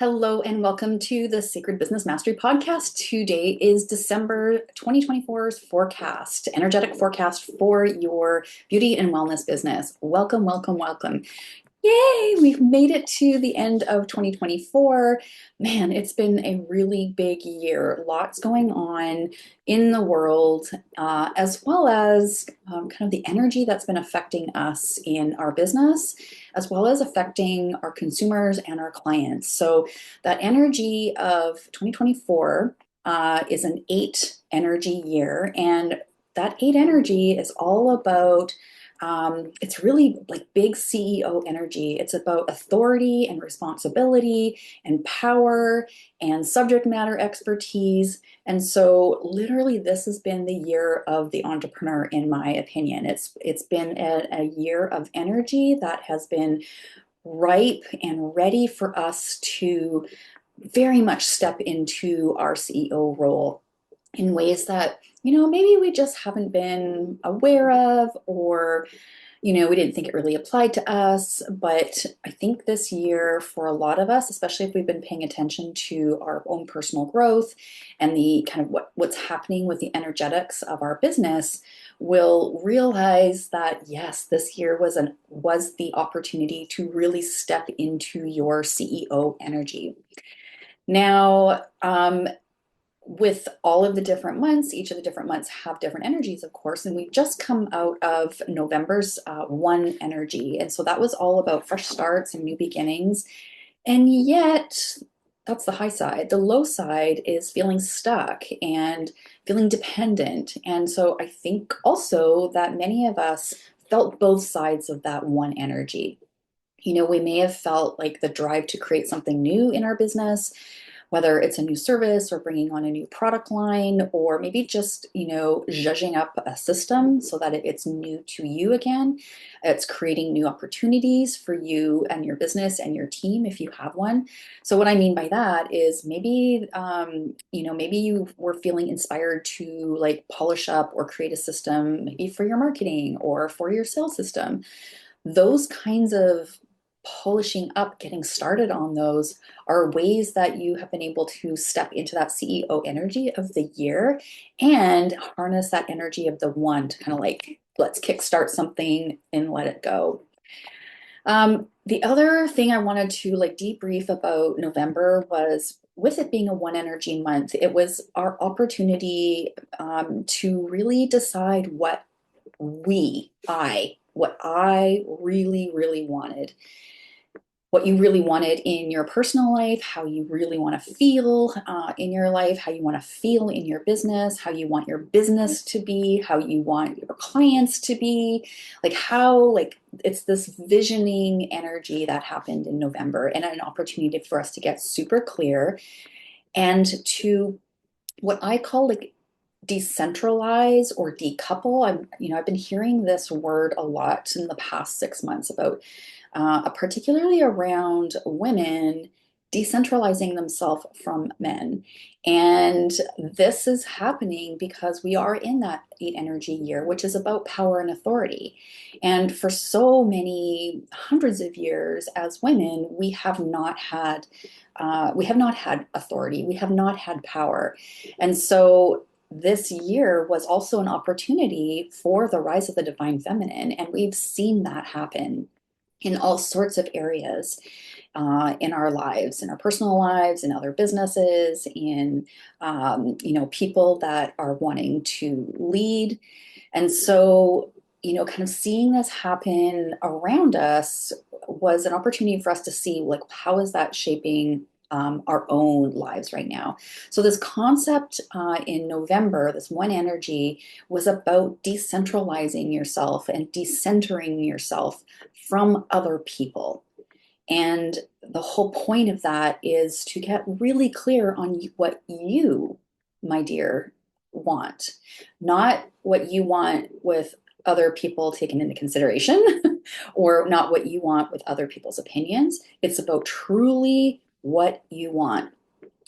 Hello and welcome to the Sacred Business Mastery Podcast. Today is December 2024's forecast, energetic forecast for your beauty and wellness business. Welcome, welcome, welcome. Yay, we've made it to the end of 2024. Man, it's been a really big year. Lots going on in the world, as well as kind of the energy that's been affecting us in our business, as well as affecting our consumers and our clients. So, that energy of 2024 is an eight energy year, and that eight energy is all about it's really like big CEO energy. It's about authority and responsibility and power and subject matter expertise. And so literally this has been the year of the entrepreneur, in my opinion. It's been a year of energy that has been ripe and ready for us to very much step into our CEO role in ways that, maybe we just haven't been aware of, or, we didn't think it really applied to us. But I think this year, for a lot of us, especially if we've been paying attention to our own personal growth and the kind of what's happening with the energetics of our business, will realize that yes, this year was the opportunity to really step into your CEO energy. Now, with all of the different months, each of the different months have different energies, of course, and we've just come out of November's one energy. And so that was all about fresh starts and new beginnings. And yet, that's the high side. The low side is feeling stuck and feeling dependent. And so I think also that many of us felt both sides of that one energy. We may have felt like the drive to create something new in our business, whether it's a new service or bringing on a new product line, or maybe just, zhuzhing up a system so that it's new to you again. It's creating new opportunities for you and your business and your team if you have one. So what I mean by that is maybe, maybe you were feeling inspired to like polish up or create a system maybe for your marketing or for your sales system. Those kinds of polishing up, getting started on those are ways that you have been able to step into that CEO energy of the year and harness that energy of the one to kind of like, let's kickstart something and let it go. The other thing I wanted to like debrief about November was, with it being a one energy month, it was our opportunity to really decide what I really, really wanted, what you really wanted in your personal life, how you really want to feel in your life, how you want to feel in your business, how you want your business to be, how you want your clients to be, like it's this visioning energy that happened in November, and an opportunity for us to get super clear and to what I call like decentralize or decouple. I've been hearing this word a lot in the past 6 months about particularly around women decentralizing themselves from men. And this is happening because we are in that eight energy year, which is about power and authority. And for so many hundreds of years as women, we have not had authority, we have not had power. And so this year was also an opportunity for the rise of the divine feminine. And we've seen that happen in all sorts of areas in our lives, in our personal lives, in other businesses, in people that are wanting to lead. And so, kind of seeing this happen around us was an opportunity for us to see, like, how is that shaping our own lives right now. So this concept in November, this one energy, was about decentralizing yourself and decentering yourself from other people. And the whole point of that is to get really clear on what you, my dear, want, not what you want with other people taken into consideration or not what you want with other people's opinions. It's about truly what you want.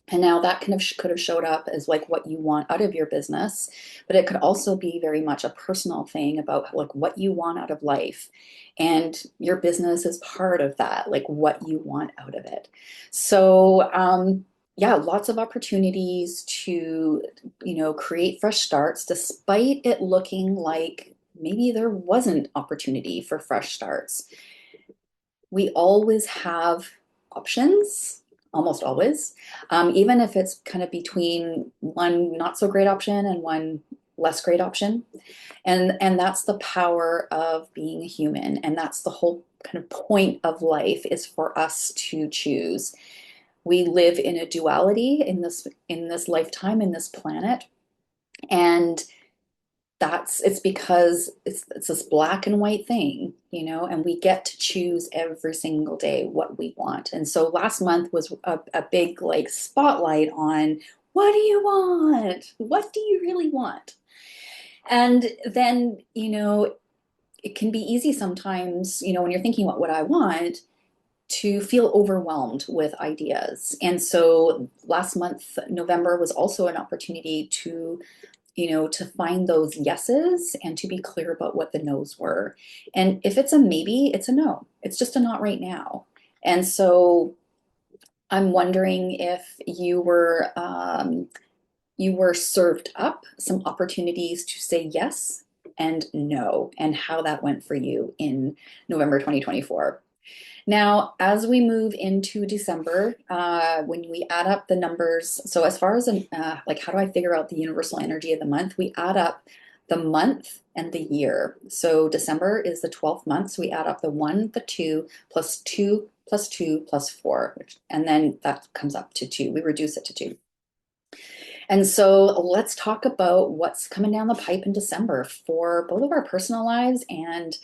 And now that kind of could have showed up as like what you want out of your business, but it could also be very much a personal thing about like what you want out of life. And your business is part of that, like what you want out of it. So, yeah, lots of opportunities to, create fresh starts, despite it looking like maybe there wasn't opportunity for fresh starts. We always have options, almost always, even if it's kind of between one not so great option and one less great option. And that's the power of being a human. And that's the whole kind of point of life, is for us to choose. We live in a duality in this lifetime, in this planet. And it's because it's this black and white thing, and we get to choose every single day what we want. And so last month was a big like spotlight on, what do you want? What do you really want? And then, it can be easy sometimes, when you're thinking about what I want, to feel overwhelmed with ideas. And so last month, November, was also an opportunity to find those yeses and to be clear about what the no's were. And if it's a maybe, it's a no. It's just a not right now. And so I'm wondering if you were served up some opportunities to say yes and no, and how that went for you in November 2024. Now, as we move into December, when we add up the numbers, so as far as like how do I figure out the universal energy of the month, we add up the month and the year. So December is the 12th month, so we add up the 1, the 2, plus 2, plus 2, plus 4, and then that comes up to 2. We reduce it to 2. And so let's talk about what's coming down the pipe in December for both of our personal lives and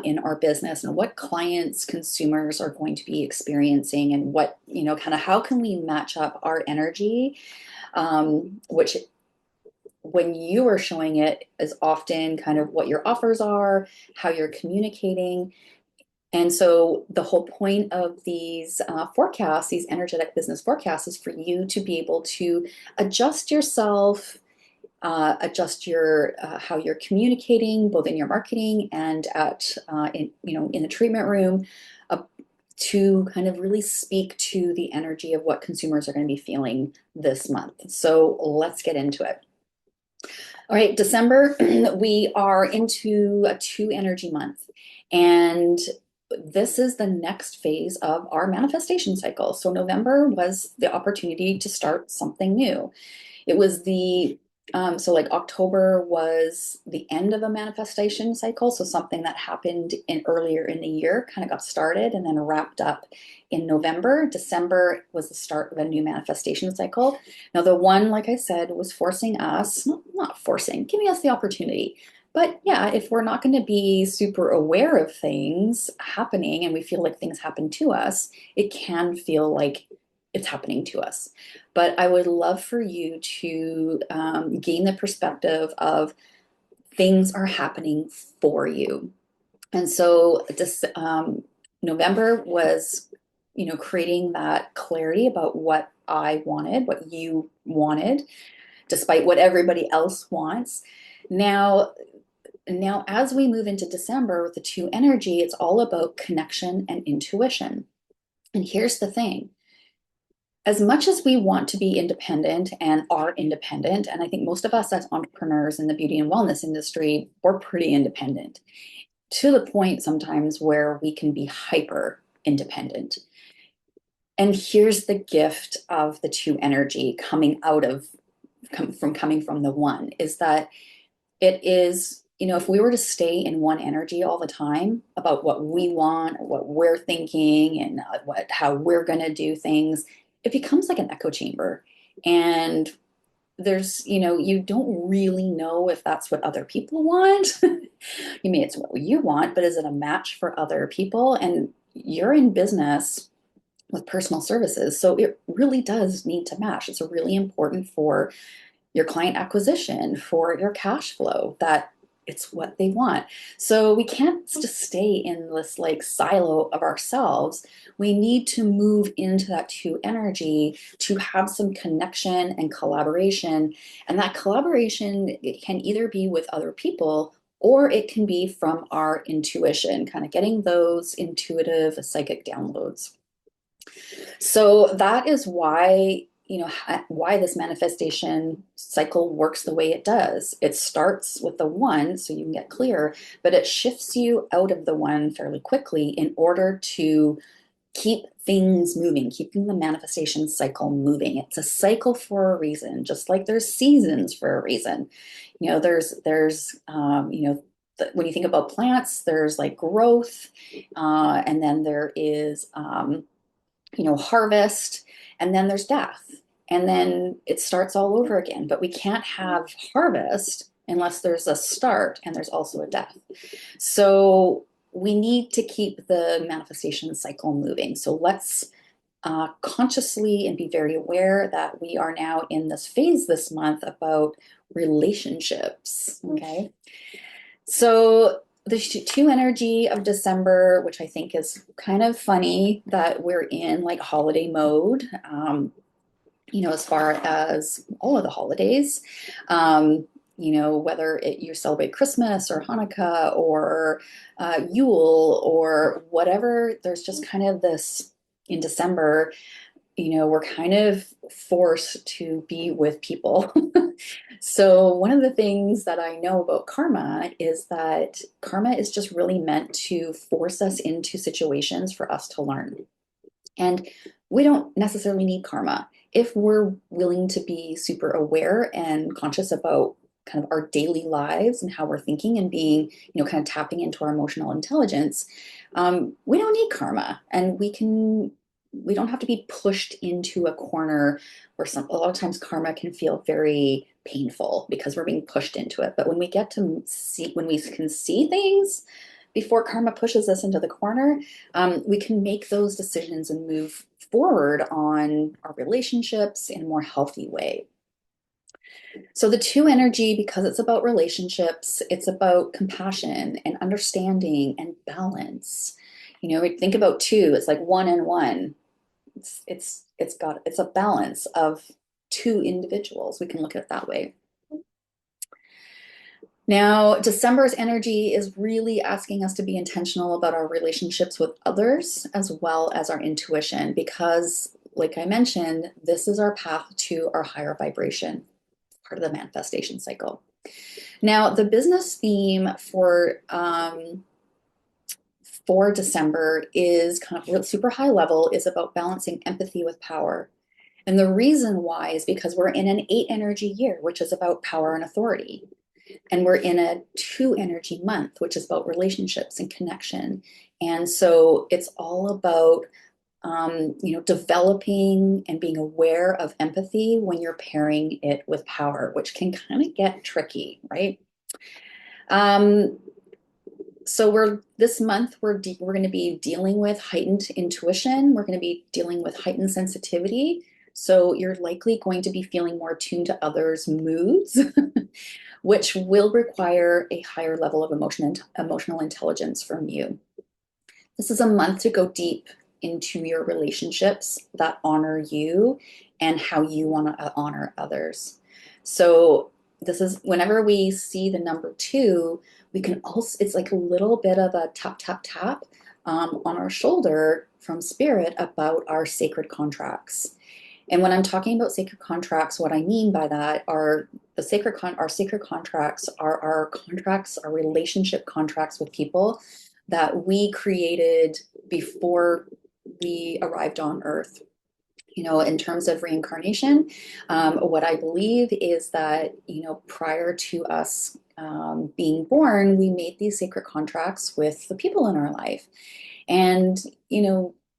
in our business, and what clients, consumers are going to be experiencing, and what, kind of how can we match up our energy, which when you are showing it is often kind of what your offers are, how you're communicating. And so the whole point of these forecasts, these energetic business forecasts, is for you to be able to adjust yourself, adjust your how you're communicating, both in your marketing and in the treatment room, uh, to kind of really speak to the energy of what consumers are going to be feeling this month. So let's get into it. All right, December, we are into a 2 energy month. And this is the next phase of our manifestation cycle. So November was the opportunity to start something new. It was so like October was the end of a manifestation cycle. So something that happened earlier in the year kind of got started and then wrapped up in November. December was the start of a new manifestation cycle. Now, the one, like I said, was forcing us, not forcing, giving us the opportunity. But yeah, if we're not going to be super aware of things happening and we feel like things happen to us, it can feel like it's happening to us. But I would love for you to gain the perspective of things are happening for you. And so this November was, creating that clarity about what I wanted, what you wanted, despite what everybody else wants. Now, as we move into December with the 2 energy, it's all about connection and intuition. And here's the thing. As much as we want to be independent and are independent, and I think most of us as entrepreneurs in the beauty and wellness industry, we're pretty independent, to the point sometimes where we can be hyper independent. And here's the gift of the 2 energy coming from the 1, is that it is, if we were to stay in 1 energy all the time about what we want or what we're thinking and how we're going to do things, it becomes like an echo chamber. And you don't really know if that's what other people want. You mean it's what you want, but is it a match for other people? And you're in business with personal services, so it really does need to match. It's really important for your client acquisition, for your cash flow, that it's what they want. So we can't just stay in this like silo of ourselves. We need to move into that two energy to have some connection and collaboration. And that collaboration, it can either be with other people or it can be from our intuition, kind of getting those intuitive psychic downloads. So that is why, why this manifestation cycle works the way it does. It starts with the one, so you can get clear, but it shifts you out of the one fairly quickly in order to keep things moving, keeping the manifestation cycle moving. It's a cycle for a reason, just like there's seasons for a reason. When you think about plants, there's like growth, and then there is harvest, and then there's death. And then it starts all over again. But we can't have harvest unless there's a start and there's also a death. So we need to keep the manifestation cycle moving. So let's consciously and be very aware that we are now in this phase this month about relationships. Okay. So the two energy of December, which I think is kind of funny that we're in like holiday mode, as far as all of the holidays, whether you celebrate Christmas or Hanukkah or Yule or whatever, there's just kind of this in December, we're kind of forced to be with people. So one of the things that I know about karma is that karma is just really meant to force us into situations for us to learn. And we don't necessarily need karma if we're willing to be super aware and conscious about kind of our daily lives and how we're thinking and being, kind of tapping into our emotional intelligence. We don't need karma, and we don't have to be pushed into a corner where a lot of times karma can feel very painful because we're being pushed into it. But when we when we can see things before karma pushes us into the corner, we can make those decisions and move forward on our relationships in a more healthy way. So the two energy, because it's about relationships, it's about compassion and understanding and balance. Think about two, it's like one and one. It's a balance of two individuals. We can look at it that way. Now, December's energy is really asking us to be intentional about our relationships with others as well as our intuition, because, like I mentioned, this is our path to our higher vibration, part of the manifestation cycle. Now, the business theme for December is kind of super high level, is about balancing empathy with power. And the reason why is because we're in an 8 energy year, which is about power and authority. And we're in a 2 energy month, which is about relationships and connection. And so it's all about, developing and being aware of empathy when you're pairing it with power, which can kind of get tricky, right? So this month we're going to be dealing with heightened intuition. We're going to be dealing with heightened sensitivity. So you're likely going to be feeling more attuned to others' moods, which will require a higher level of emotional intelligence from you. This is a month to go deep into your relationships that honor you and how you want to honor others. So this is whenever we see the number 2, we can also, it's like a little bit of a tap, tap, tap on our shoulder from spirit about our sacred contracts. And when I'm talking about sacred contracts, what I mean by that are our sacred contracts are our contracts, our relationship contracts with people that we created before we arrived on Earth. In terms of reincarnation, what I believe is that, prior to us being born, we made these sacred contracts with the people in our life. And,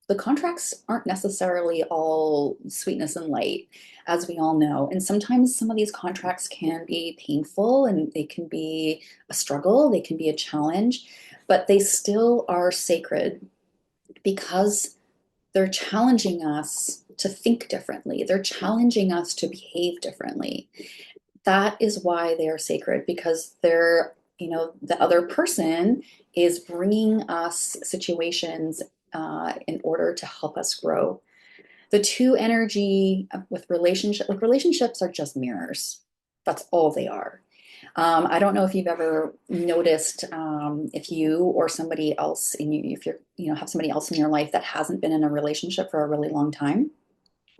the contracts aren't necessarily all sweetness and light, as we all know. And sometimes some of these contracts can be painful and they can be a struggle, they can be a challenge, but they still are sacred because they're challenging us to think differently. They're challenging us to behave differently. That is why they are sacred, because they're the other person is bringing us situations in order to help us grow. The two energy with relationships are just mirrors. That's all they are. I don't know if you've ever noticed if you or somebody else in you, if you're, have somebody else in your life that hasn't been in a relationship for a really long time,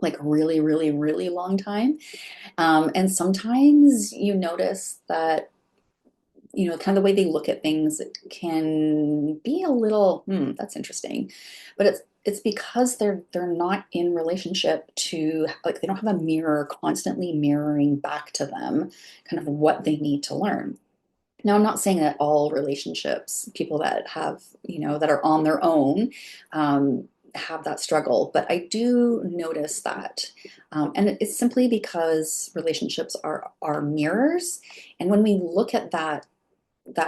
like really, really, really long time. And sometimes you notice that, kind of the way they look at things can be a little, that's interesting. But it's because they're not in relationship to, like, they don't have a mirror constantly mirroring back to them kind of what they need to learn. Now, I'm not saying that all relationships, people that have, that are on their own, have that struggle, but I do notice that. And it's simply because relationships are mirrors. And when we look at that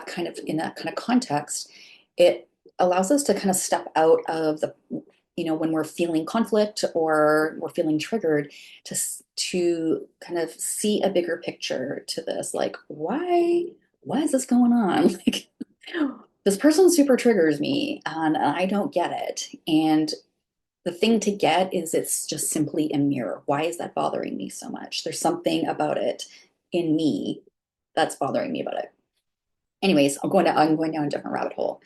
kind of in that kind of context, it allows us to kind of step out of the, when we're feeling conflict or we're feeling triggered, to kind of see a bigger picture to this, like, why is this going on? Like, this person super triggers me and I don't get it. And the thing to get is it's just simply a mirror. Why is that bothering me so much? There's something about it in me that's bothering me about it. Anyways, I'm going down a different rabbit hole.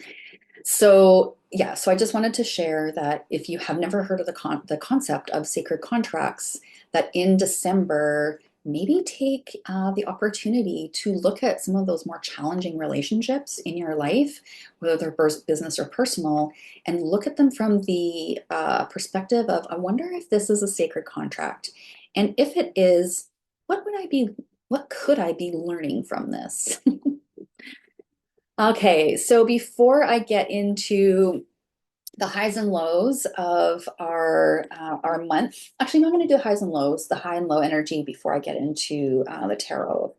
So yeah, so I just wanted to share that if you have never heard of the concept of sacred contracts, that in December, maybe take the opportunity to look at some of those more challenging relationships in your life, whether they're business or personal, and look at them from the perspective of, I wonder if this is a sacred contract. And if it is, what could I be learning from this? Okay, so before I get into the highs and lows of our month, actually, no, I'm going to do highs and lows, the high and low energy before I get into the tarot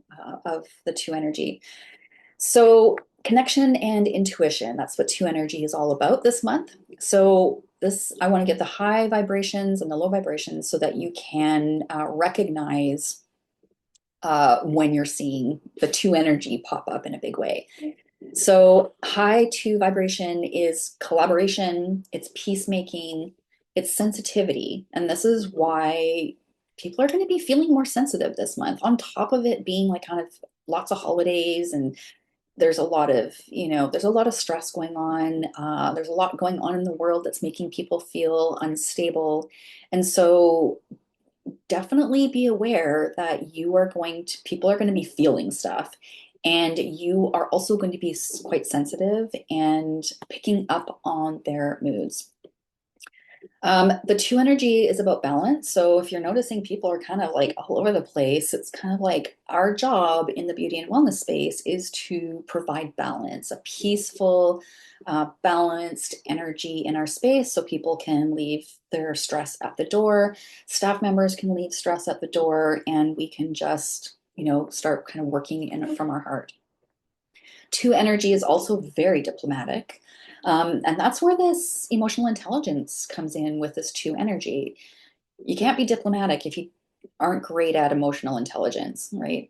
of the two energy. So connection and intuition, that's what two energy is all about this month. So I want to get the high vibrations and the low vibrations so that you can recognize when you're seeing the two energy pop up in a big way. So high two vibration is collaboration, it's peacemaking, it's sensitivity. And this is why people are going to be feeling more sensitive this month, on top of it being like kind of lots of holidays, and there's a lot of, there's a lot of stress going on. There's a lot going on in the world that's making people feel unstable. And so definitely be aware that people are going to be feeling stuff. And you are also going to be quite sensitive and picking up on their moods. The two energy is about balance. So if you're noticing people are kind of like all over the place, it's kind of like our job in the beauty and wellness space is to provide balance, a peaceful, balanced energy in our space so people can leave their stress at the door, staff members can leave stress at the door, and we can just, start kind of working from our heart. Two energy is also very diplomatic. And that's where this emotional intelligence comes in with this two energy. You can't be diplomatic if you aren't great at emotional intelligence, right?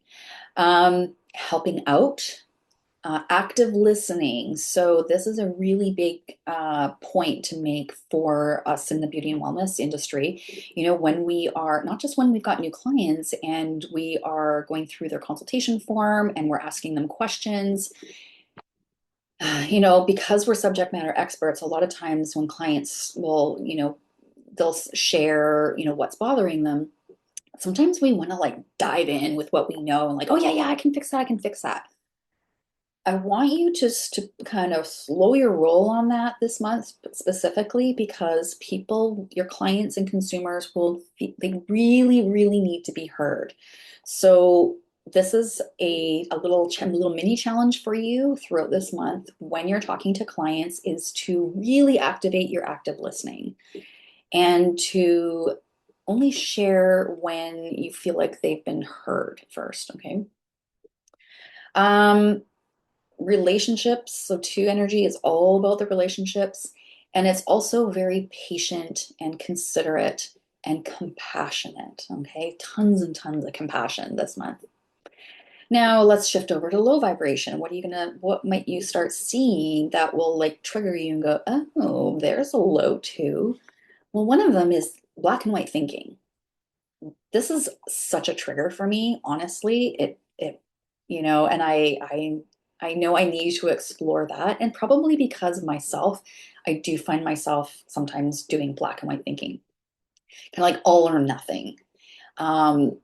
Helping out, active listening. So this is a really big point to make for us in the beauty and wellness industry. When we are, not just when we've got new clients and we are going through their consultation form and we're asking them questions, because we're subject matter experts, a lot of times when clients will, they'll share, what's bothering them. Sometimes we want to like dive in with what we know and like, oh yeah, I can fix that. I can fix that. I want you just to kind of slow your roll on that this month specifically because your clients and consumers they really, really need to be heard. So this is a little mini challenge for you throughout this month when you're talking to clients is to really activate your active listening and to only share when you feel like they've been heard first, okay? Um, Relationships. So two energy is all about the relationships. And it's also very patient and considerate and compassionate. Okay. Tons and tons of compassion this month. Now let's shift over to low vibration. What might you start seeing that will like trigger you and go, oh, there's a low too. Well, one of them is black and white thinking. This is such a trigger for me, honestly. And I know I need to explore that. And probably because of myself, I do find myself sometimes doing black and white thinking, kind of like all or nothing. Um,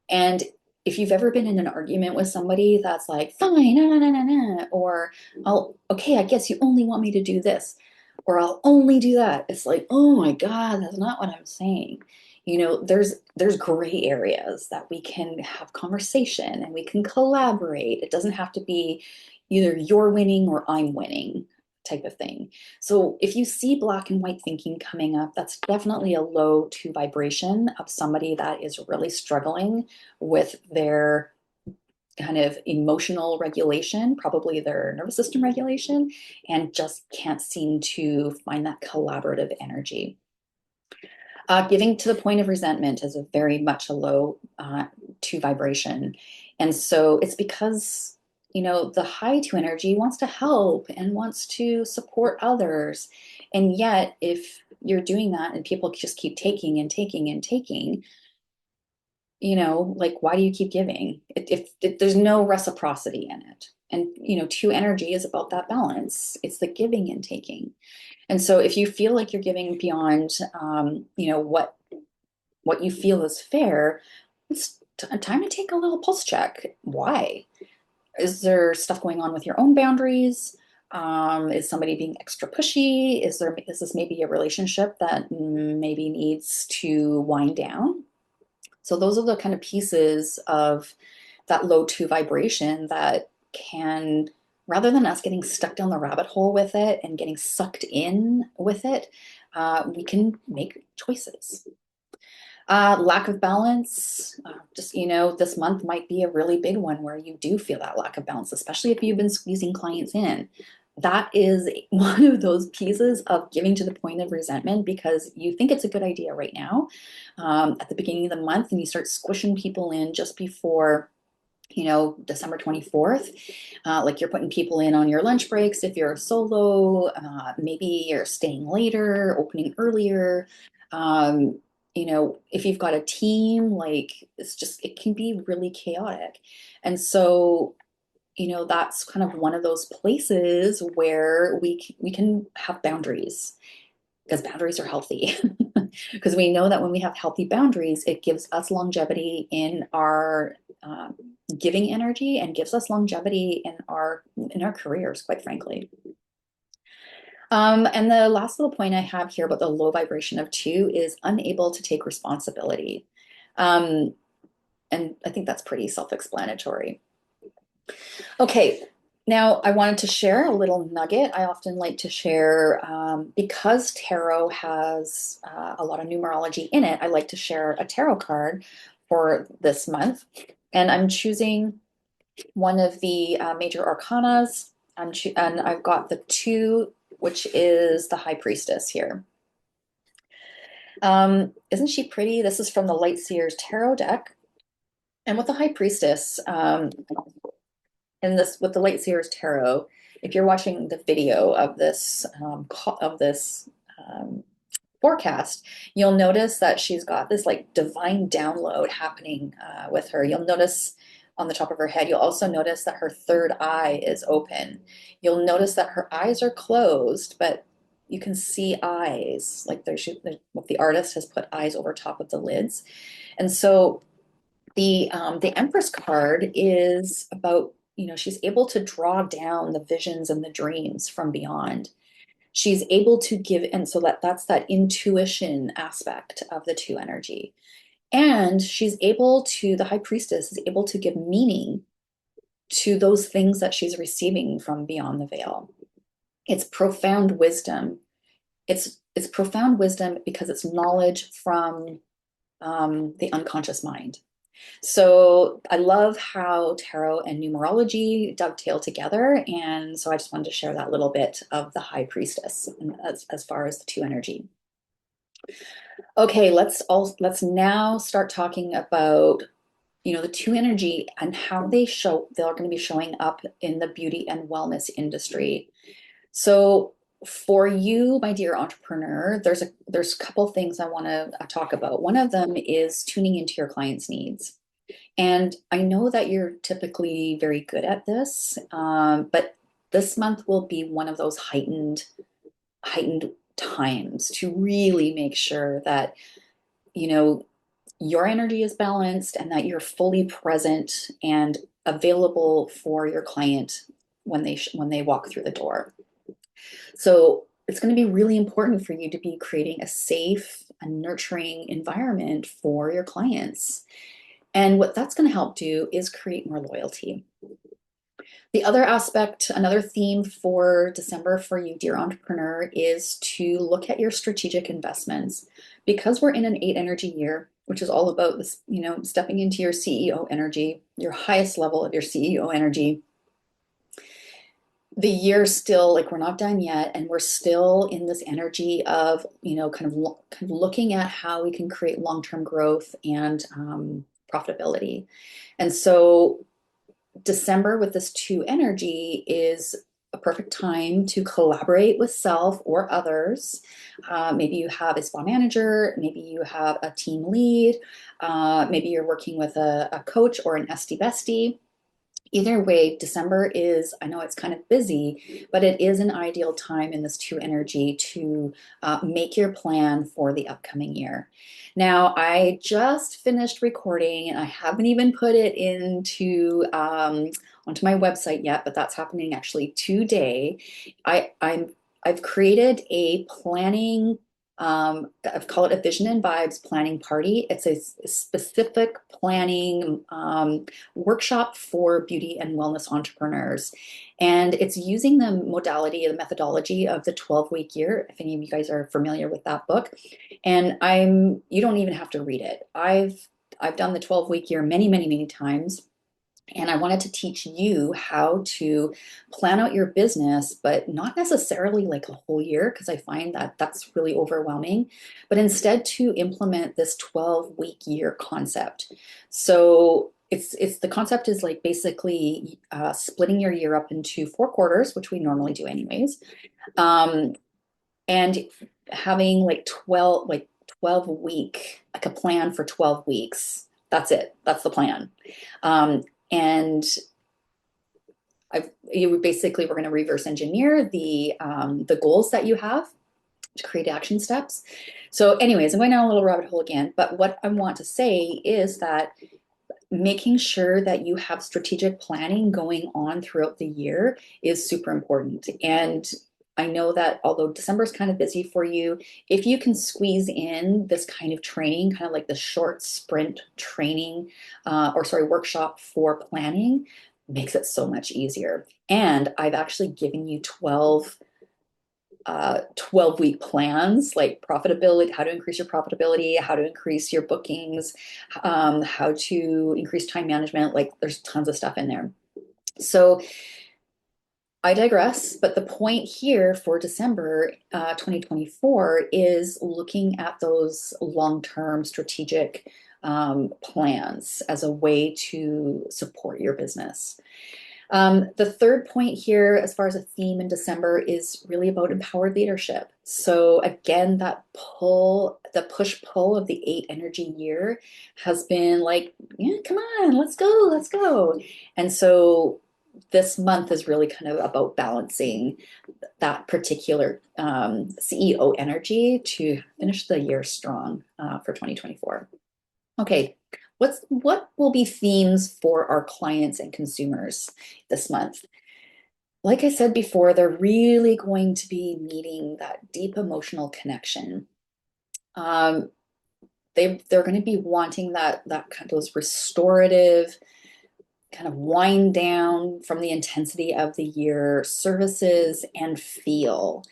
And if you've ever been in an argument with somebody that's like, fine, nah, nah, nah, nah, or okay, I guess you only want me to do this, or I'll only do that. It's like, oh my God, that's not what I'm saying. There's gray areas that we can have conversation and we can collaborate. It doesn't have to be either you're winning or I'm winning type of thing. So if you see black and white thinking coming up, that's definitely a low to vibration of somebody that is really struggling with their kind of emotional regulation, probably their nervous system regulation, and just can't seem to find that collaborative energy. Giving to the point of resentment is a very much a low to vibration. And so it's because, the high to energy wants to help and wants to support others. And yet, if you're doing that and people just keep taking and taking and taking, like, why do you keep giving? If there's no reciprocity in it. And, two energy is about that balance. It's the giving and taking. And so if you feel like you're giving beyond, what you feel is fair, it's time to take a little pulse check. Why? Is there stuff going on with your own boundaries? Is somebody being extra pushy? Is this maybe a relationship that maybe needs to wind down? So those are the kind of pieces of that low to vibration that can, rather than us getting stuck down the rabbit hole with it and getting sucked in with it, we can make choices. Lack of balance, just, this month might be a really big one where you do feel that lack of balance, especially if you've been squeezing clients in. That is one of those pieces of giving to the point of resentment because you think it's a good idea right now at the beginning of the month, and you start squishing people in just before December 24th. Like you're putting people in on your lunch breaks if you're a solo, maybe you're staying later, opening earlier. Um, if you've got a team, like it can be really chaotic. And so, that's kind of one of those places where we can have boundaries because boundaries are healthy. Because we know that when we have healthy boundaries, it gives us longevity in our giving energy and gives us longevity in our careers, quite frankly. And the last little point I have here about the low vibration of two is unable to take responsibility. Um, and I think that's pretty self-explanatory. Okay, now I wanted to share a little nugget. I often like to share, because tarot has a lot of numerology in it, I like to share a tarot card for this month. And I'm choosing one of the major arcanas. And I've got the two, which is the High Priestess here. Isn't she pretty? This is from the Light Seers Tarot deck. And with the High Priestess, and this with the Light Seers Tarot, if you're watching the video of this forecast, you'll notice that she's got this like divine download happening with her. You'll notice on the top of her head. You'll also notice that her third eye is open. You'll notice that her eyes are closed, but you can see eyes. Like the artist has put eyes over top of the lids, and so the Empress card is about, she's able to draw down the visions and the dreams from beyond. She's able to give, and so that's that intuition aspect of the two energy. And the High Priestess is able to give meaning to those things that she's receiving from beyond the veil. It's profound wisdom. It's profound wisdom because it's knowledge from the unconscious mind. So I love how tarot and numerology dovetail together. And so I just wanted to share that little bit of the High Priestess as far as the two energy. Okay, let's now start talking about, the two energy and how they're going to be showing up in the beauty and wellness industry. So for you, my dear entrepreneur, there's a couple things I want to talk about. One of them is tuning into your clients' needs. And I know that you're typically very good at this, but this month will be one of those heightened times to really make sure that you know your energy is balanced and that you're fully present and available for your client when they walk through the door. So it's going to be really important for you to be creating a safe and nurturing environment for your clients. And what that's going to help do is create more loyalty. The other aspect, another theme for December for you, dear entrepreneur, is to look at your strategic investments. Because we're in an 8 energy year, which is all about this, stepping into your CEO energy, your highest level of your CEO energy. The year still, like, we're not done yet, and we're still in this energy of, kind of looking at how we can create long-term growth and profitability. And so December with this two energy is a perfect time to collaborate with self or others. Maybe you have a spa manager, maybe you have a team lead, maybe you're working with a coach or an SD bestie. Either way, December is, I know it's kind of busy, but it is an ideal time in this two energy to make your plan for the upcoming year. Now, I just finished recording and I haven't even put it onto my website yet, but that's happening actually today. I've created a planning, I've called it a vision and vibes planning party. It's a specific planning workshop for beauty and wellness entrepreneurs. And it's using the modality, the methodology of the 12-week year, if any of you guys are familiar with that book. And you don't even have to read it. I've done the 12-week year many, many, many times. And I wanted to teach you how to plan out your business, but not necessarily like a whole year, because I find that that's really overwhelming, but instead to implement this 12-week year concept. So it's the concept is like basically splitting your year up into 4 quarters, which we normally do anyways, um, and having like 12 week, like a plan for 12 weeks. That's it. That's the plan. And we're going to reverse engineer the goals that you have to create action steps. So anyways, I'm going down a little rabbit hole again, but what I want to say is that making sure that you have strategic planning going on throughout the year is super important. And I know that although December is kind of busy for you, if you can squeeze in this kind of training, kind of like the short sprint training, workshop for planning, makes it so much easier. And I've actually given you 12-week plans, like profitability, how to increase your profitability, how to increase your bookings, how to increase time management. Like, there's tons of stuff in there. So I digress, but the point here for December 2024 is looking at those long-term strategic plans as a way to support your business. The third point here, as far as a theme in December, is really about empowered leadership. So again, the push-pull of the 8 energy year has been like, yeah, come on, let's go, let's go. And so this month is really kind of about balancing that particular CEO energy to finish the year strong for 2024. Okay, what will be themes for our clients and consumers this month? Like I said before, they're really going to be needing that deep emotional connection. Um, they're going to be wanting that kind of those restorative, kind of wind down from the intensity of the year services and feel.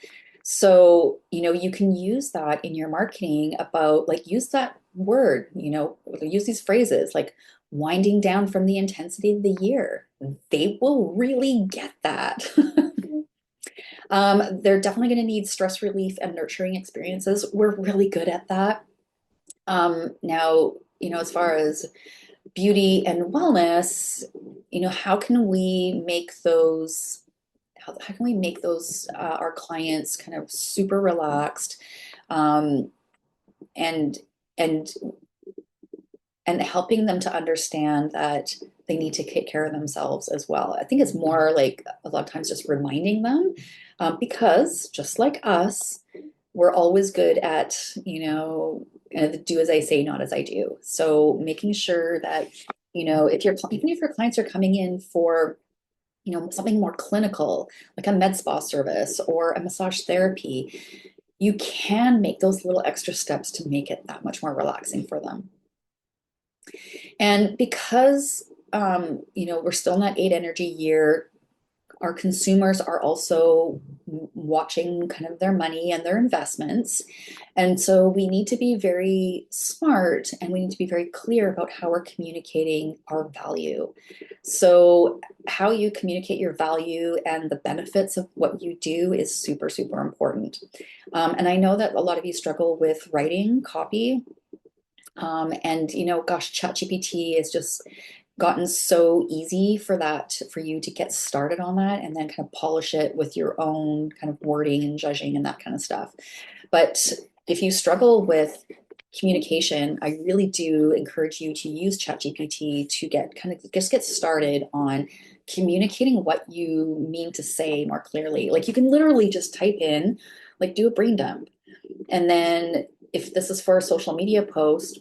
So, you can use that in your marketing about, like, use that word, use these phrases like winding down from the intensity of the year. They will really get that. They're definitely going to need stress relief and nurturing experiences. We're really good at that. Now, as far as beauty and wellness, how can we make those how can we make those our clients kind of super relaxed, um, and and and helping them to understand that they need to take care of themselves as well. I think it's more like a lot of times just reminding them, because just like us, we're always good at, do as I say, not as I do. So making sure that, if even if your clients are coming in for, something more clinical, like a med spa service or a massage therapy, you can make those little extra steps to make it that much more relaxing for them. And because, we're still in that 8 energy year, our consumers are also watching kind of their money and their investments. And so we need to be very smart and we need to be very clear about how we're communicating our value. So, how you communicate your value and the benefits of what you do is super, super important. And I know that a lot of you struggle with writing copy. And gosh, ChatGPT has just gotten so easy for that, for you to get started on that and then kind of polish it with your own kind of wording and judging and that kind of stuff. But if you struggle with communication, I really do encourage you to use ChatGPT to get started on communicating what you mean to say more clearly. Like you can literally just type in, like do a brain dump. And then if this is for a social media post,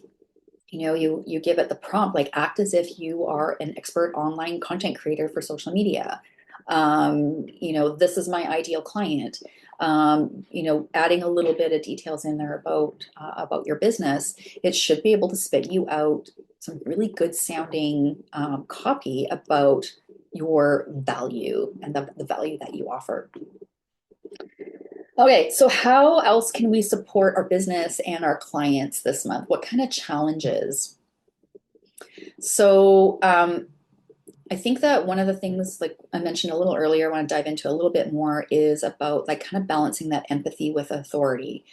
you give it the prompt, like act as if you are an expert online content creator for social media. This is my ideal client. Adding a little bit of details in there about your business, it should be able to spit you out some really good sounding copy about your value and the value that you offer. Okay, so how else can we support our business and our clients this month? What kind of challenges? So, I think that one of the things, like I mentioned a little earlier, I want to dive into a little bit more, is about like kind of balancing that empathy with authority.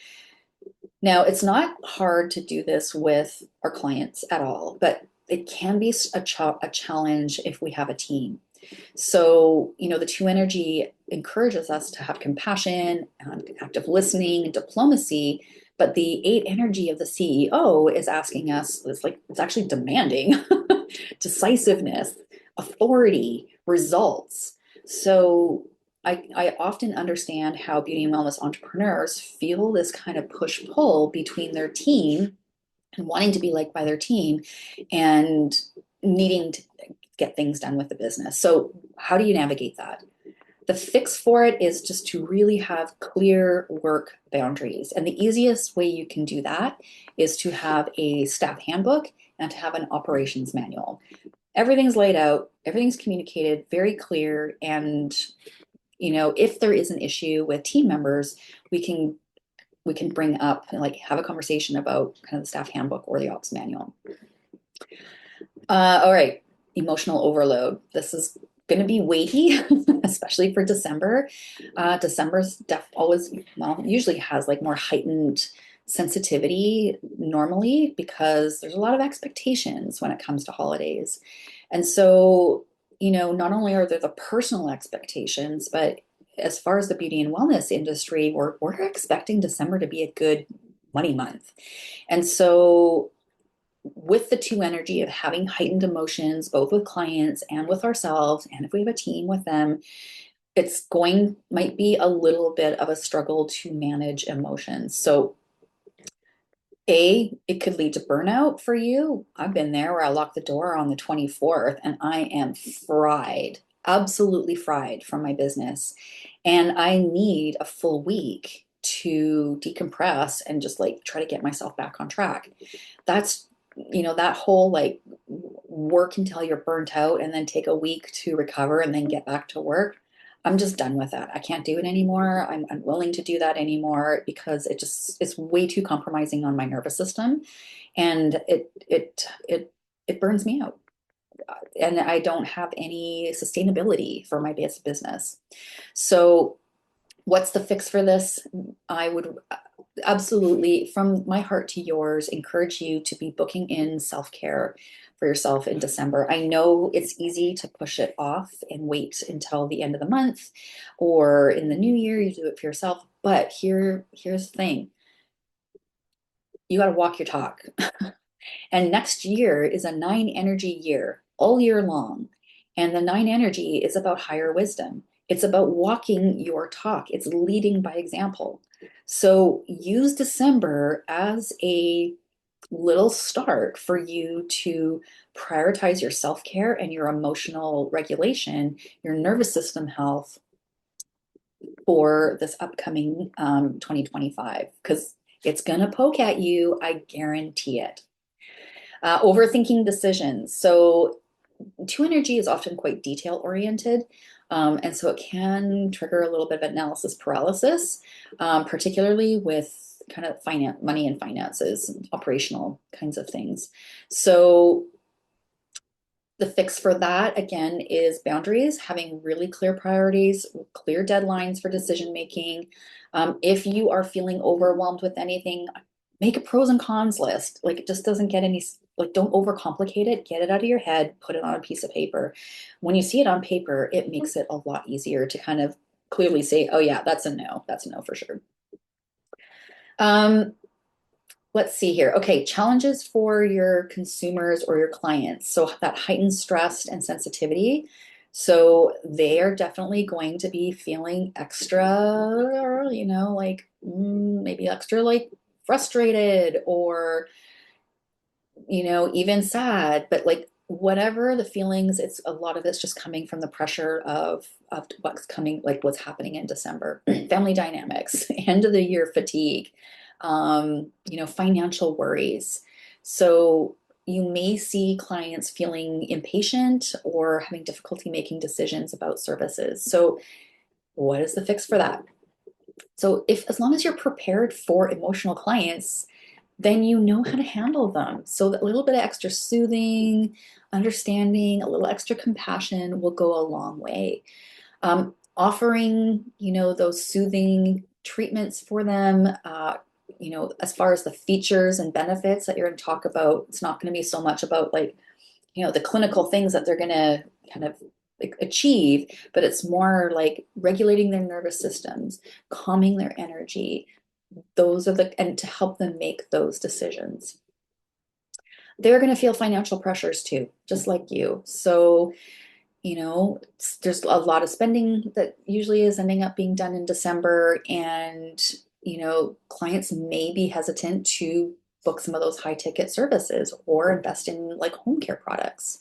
Now, it's not hard to do this with our clients at all, but it can be a challenge if we have a team. So, the two energy encourages us to have compassion and active listening and diplomacy. But the eight energy of the CEO is asking us, it's actually demanding decisiveness, authority, results. So, I often understand how beauty and wellness entrepreneurs feel this kind of push pull between their team and wanting to be liked by their team and needing to get things done with the business. So, how do you navigate that? The fix for it is just to really have clear work boundaries. And the easiest way you can do that is to have a staff handbook and to have an operations manual. Everything's laid out, everything's communicated, very clear. And, if there is an issue with team members, we can bring up and like have a conversation about kind of the staff handbook or the ops manual. All right, emotional overload. This is going to be weighty, especially for December. December's always, well, usually has like more heightened sensitivity normally because there's a lot of expectations when it comes to holidays. And so, not only are there the personal expectations, but as far as the beauty and wellness industry, we're expecting December to be a good money month. And so with the two energy of having heightened emotions, both with clients and with ourselves, and if we have a team with them, might be a little bit of a struggle to manage emotions. So it could lead to burnout for you. I've been there where I lock the door on the 24th and I am fried, absolutely fried from my business. And I need a full week to decompress and just like try to get myself back on track. That's, that whole like work until you're burnt out and then take a week to recover and then get back to work. I'm just done with that. I can't do it anymore. I'm unwilling to do that anymore because it's way too compromising on my nervous system, and it burns me out, and I don't have any sustainability for my business. So What's the fix for this? I would absolutely, from my heart to yours, encourage you to be booking in self-care for yourself in December. I know it's easy to push it off and wait until the end of the month or in the new year, you do it for yourself. But here's the thing. You got to walk your talk. And next year is a nine energy year, all year long. And the nine energy is about higher wisdom. It's about walking your talk, it's leading by example. So use December as a little start for you to prioritize your self care and your emotional regulation, your nervous system health for this upcoming 2025, because it's going to poke at you. I guarantee it. Overthinking decisions. So, two energy is often quite detail oriented. And so it can trigger a little bit of analysis paralysis, particularly with kind of finance, money and finances, operational kinds of things. So the fix for that, again, is boundaries, having really clear priorities, clear deadlines for decision making. If you are feeling overwhelmed with anything, make a pros and cons list. Like it just doesn't get any, like, don't overcomplicate it. Get it out of your head, put it on a piece of paper. When you see it on paper, it makes it a lot easier to kind of clearly say, oh, yeah, that's a no. That's a no for sure. Um, Let's see here. Okay, challenges for your consumers or your clients. So that heightened stress and sensitivity. So they are definitely going to be feeling extra, like maybe extra like frustrated or even sad, but like whatever the feelings, it's a lot of it's just coming from the pressure of what's coming, like what's happening in December, family dynamics, end of the year fatigue, financial worries. So you may see clients feeling impatient or having difficulty making decisions about services. So what is the fix for that? So if as long as you're prepared for emotional clients, then you know how to handle them. So a little bit of extra soothing, understanding, a little extra compassion will go a long way. Offering, those soothing treatments for them, as far as the features and benefits that you're going to talk about, it's not going to be so much about like, the clinical things that they're going to kind of achieve, but it's more like regulating their nervous systems, calming their energy. Those are and to help them make those decisions. They're going to feel financial pressures too, just like you. So, there's a lot of spending that usually is ending up being done in December. And, clients may be hesitant to book some of those high ticket services or invest in like home care products.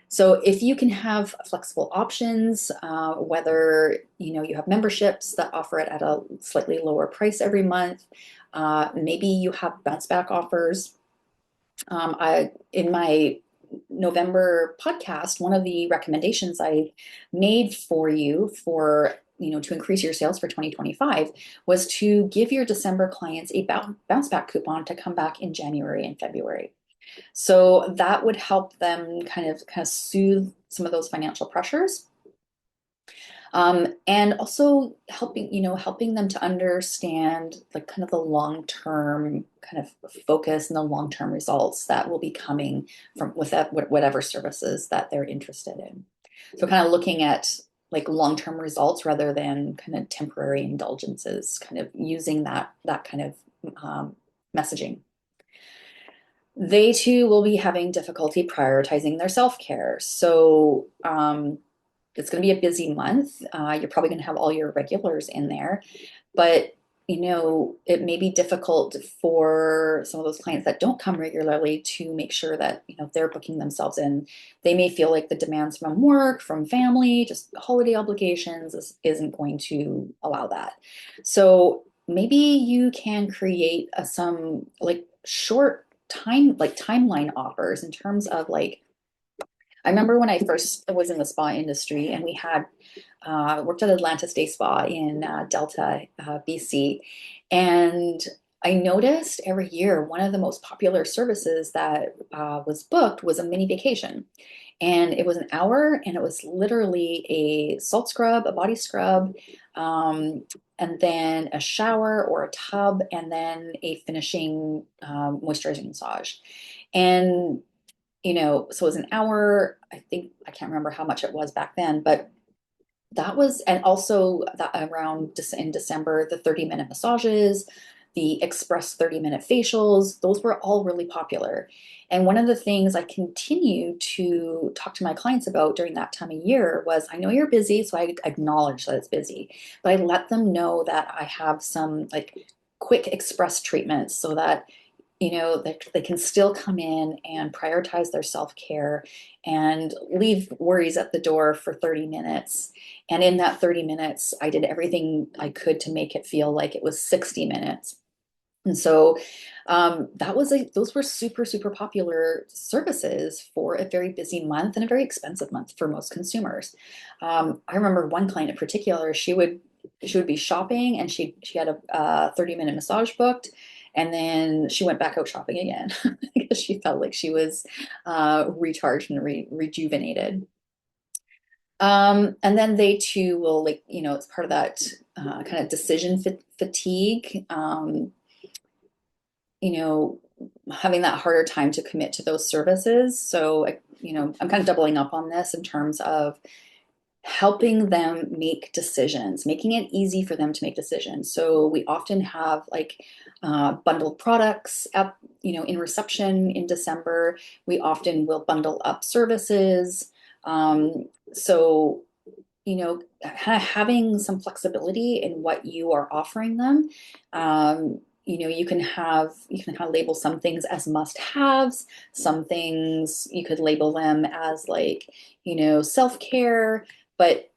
So if you can have flexible options, whether you have memberships that offer it at a slightly lower price every month, maybe you have bounce back offers. In my November podcast, one of the recommendations I made for you for to increase your sales for 2025 was to give your December clients a bounce back coupon to come back in January and February. So that would help them kind of soothe some of those financial pressures. And also helping them to understand like kind of the long-term kind of focus and the long-term results that will be coming from with that, whatever services that they're interested in. So kind of looking at like long-term results rather than kind of temporary indulgences, kind of using that kind of messaging. They too will be having difficulty prioritizing their self-care. So it's going to be a busy month. You're probably going to have all your regulars in there, but it may be difficult for some of those clients that don't come regularly to make sure that they're booking themselves in. They may feel like the demands from work, from family, just holiday obligations isn't going to allow that. So maybe you can create some like short timeline offers in terms of like, I remember when I first was in the spa industry and we had worked at Atlantis Day Spa in Delta, BC. And I noticed every year one of the most popular services that was booked was a mini vacation. And it was an hour, and it was literally a salt scrub, a body scrub, um, and then a shower or a tub, and then a finishing moisturizing massage. And, so it was an hour. I think I can't remember how much it was back then, but that was, and also that around in December, the 30-minute massages, the express 30-minute facials, those were all really popular. And one of the things I continue to talk to my clients about during that time of year was, I know you're busy, so I acknowledge that it's busy, but I let them know that I have some like quick express treatments so that they can still come in and prioritize their self-care and leave worries at the door for 30 minutes. And in that 30 minutes, I did everything I could to make it feel like it was 60 minutes. And so those were super, super popular services for a very busy month and a very expensive month for most consumers. I remember one client in particular, she would be shopping, and she had a 30-minute massage booked, and then she went back out shopping again because she felt like she was recharged and rejuvenated. And then they too will, like, it's part of that kind of decision fatigue. You know, Having that harder time to commit to those services. So, I'm kind of doubling up on this in terms of helping them make decisions, making it easy for them to make decisions. So we often have like bundled products up, in reception in December. We often will bundle up services. So kind of having some flexibility in what you are offering them. You can kind of label some things as must-haves, some things you could label them as like, self-care, but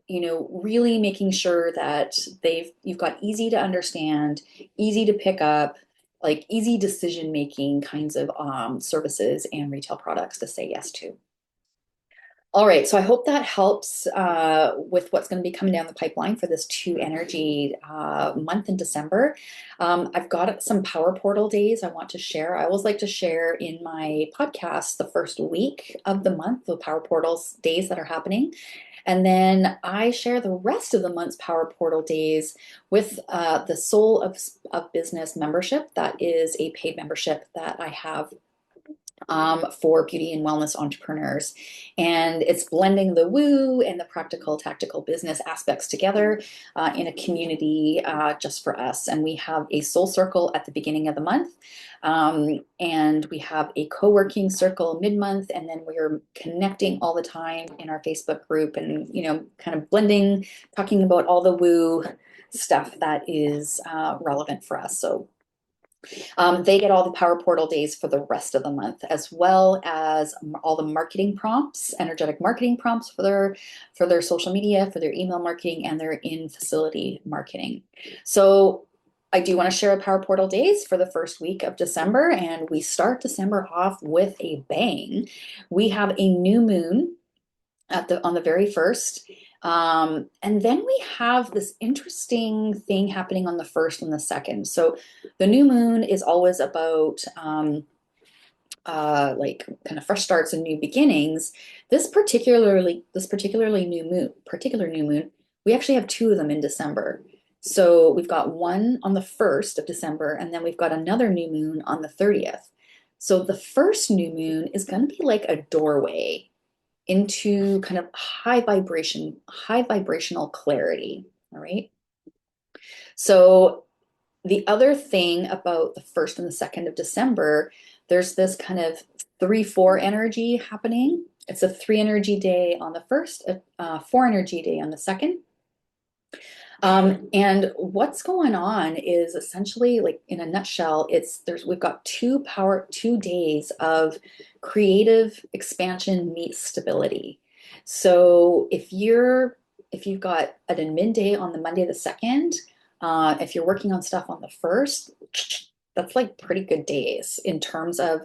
really making sure that you've got easy to understand, easy to pick up, like easy decision making kinds of services and retail products to say yes to. All right, so I hope that helps with what's going to be coming down the pipeline for this two energy month in December. I've got some power portal days I want to share. I always like to share in my podcast the first week of the month, the power portals days that are happening. And then I share the rest of the month's power portal days with the Soul of Business membership. That is a paid membership that I have for beauty and wellness entrepreneurs. And it's blending the woo and the practical, tactical business aspects together in a community just for us. And we have a soul circle at the beginning of the month. And we have a co-working circle mid-month, and then we're connecting all the time in our Facebook group and, kind of blending, talking about all the woo stuff that is relevant for us. So they get all the Power Portal days for the rest of the month, as well as all the marketing prompts, energetic marketing prompts for their social media, for their email marketing, and their in-facility marketing. So I do want to share the Power Portal days for the first week of December, and we start December off with a bang. We have a new moon on the very first. And then we have this interesting thing happening on the first and the second. So the new moon is always about like kind of fresh starts and new beginnings. Particular new moon, we actually have two of them in December. So we've got one on the 1st of December, and then we've got another new moon on the 30th. So the first new moon is going to be like a doorway into kind of high vibrational clarity. All right. So the other thing about the 1st and the 2nd of December, there's this kind of 3-4 energy happening. It's a 3 energy day on the 1st, a 4 energy day on the 2nd. And what's going on is essentially, like in a nutshell, we've got 2 days of creative expansion meets stability. So if you've got an admin day on the Monday the 2nd, if you're working on stuff on the 1st, that's like pretty good days in terms of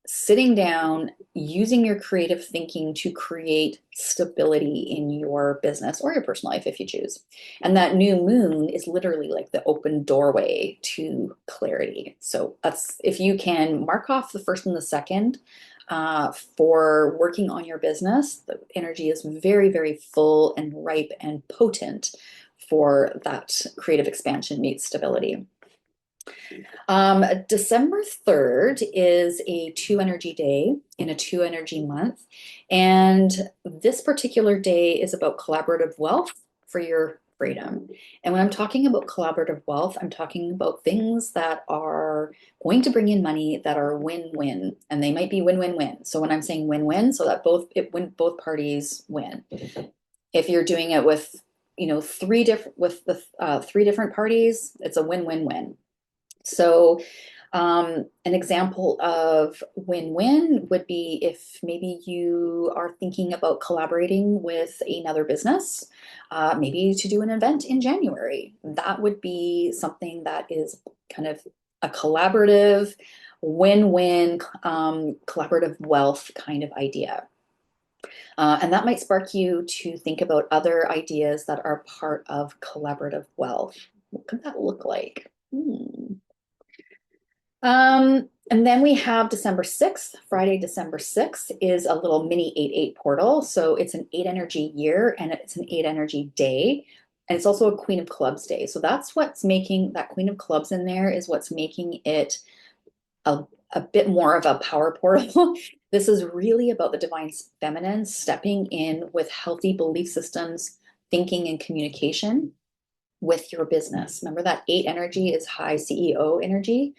sitting down, using your creative thinking to create stability in your business or your personal life if you choose. And that new moon is literally like the open doorway to clarity. So that's if you can mark off the first and the second for working on your business, the energy is very, very full and ripe and potent for that creative expansion meets stability. December 3rd is a two energy day in a two energy month. And this particular day is about collaborative wealth for your freedom. And when I'm talking about collaborative wealth, I'm talking about things that are going to bring in money that are win-win, and they might be win-win-win. So when I'm saying win-win, so that both parties win. If you're doing it with, three different parties, it's a win-win-win. So, an example of win-win would be if maybe you are thinking about collaborating with another business, maybe to do an event in January. That would be something that is kind of a collaborative, win-win, collaborative wealth kind of idea. And that might spark you to think about other ideas that are part of collaborative wealth. What could that look like? And then we have December 6th. Friday, December 6th is a little mini 8-8 portal. So it's an 8 energy year and it's an 8 energy day. And it's also a Queen of Clubs day. So that's what's making that Queen of Clubs in there is what's making it a bit more of a power portal. This is really about the divine feminine stepping in with healthy belief systems, thinking, and communication with your business. Remember that 8 energy is high CEO energy.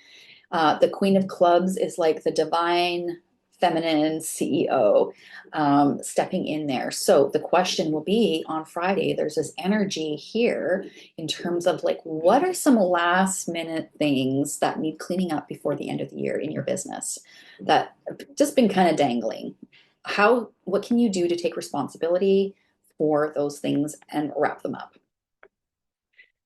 The Queen of Clubs is like the divine feminine CEO stepping in there. So the question will be on Friday, there's this energy here in terms of like, what are some last minute things that need cleaning up before the end of the year in your business that have just been kind of dangling? What can you do to take responsibility for those things and wrap them up?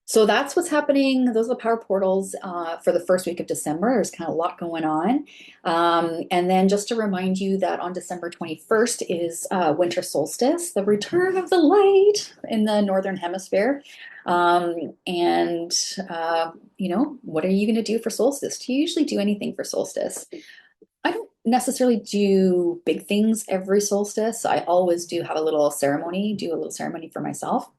So that's what's happening. Those are the power portals for the first week of December. There's kind of a lot going on. And then just to remind you that on December 21st is winter solstice, the return of the light in the Northern Hemisphere. And, what are you going to do for solstice? Do you usually do anything for solstice? I don't necessarily do big things every solstice. I always do have a little ceremony, do a little ceremony for myself.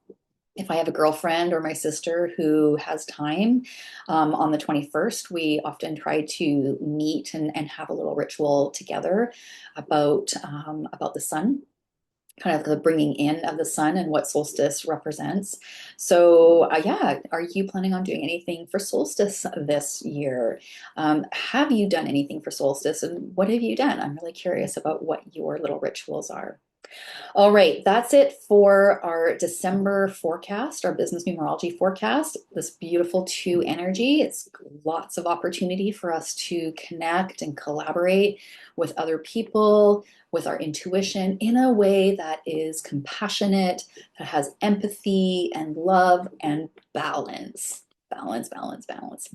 If I have a girlfriend or my sister who has time on the 21st, we often try to meet and have a little ritual together about the sun, kind of the bringing in of the sun and what solstice represents. So, yeah, are you planning on doing anything for solstice this year? Have you done anything for solstice, and what have you done? I'm really curious about what your little rituals are. All right, that's it for our December forecast, our business numerology forecast. This beautiful two energy. It's lots of opportunity for us to connect and collaborate with other people, with our intuition in a way that is compassionate, that has empathy and love and balance. Balance, balance, balance.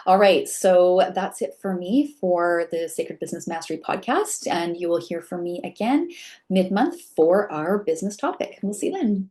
All right, so that's it for me for the Sacred Business Mastery podcast, and you will hear from me again mid-month for our business topic. We'll see you then.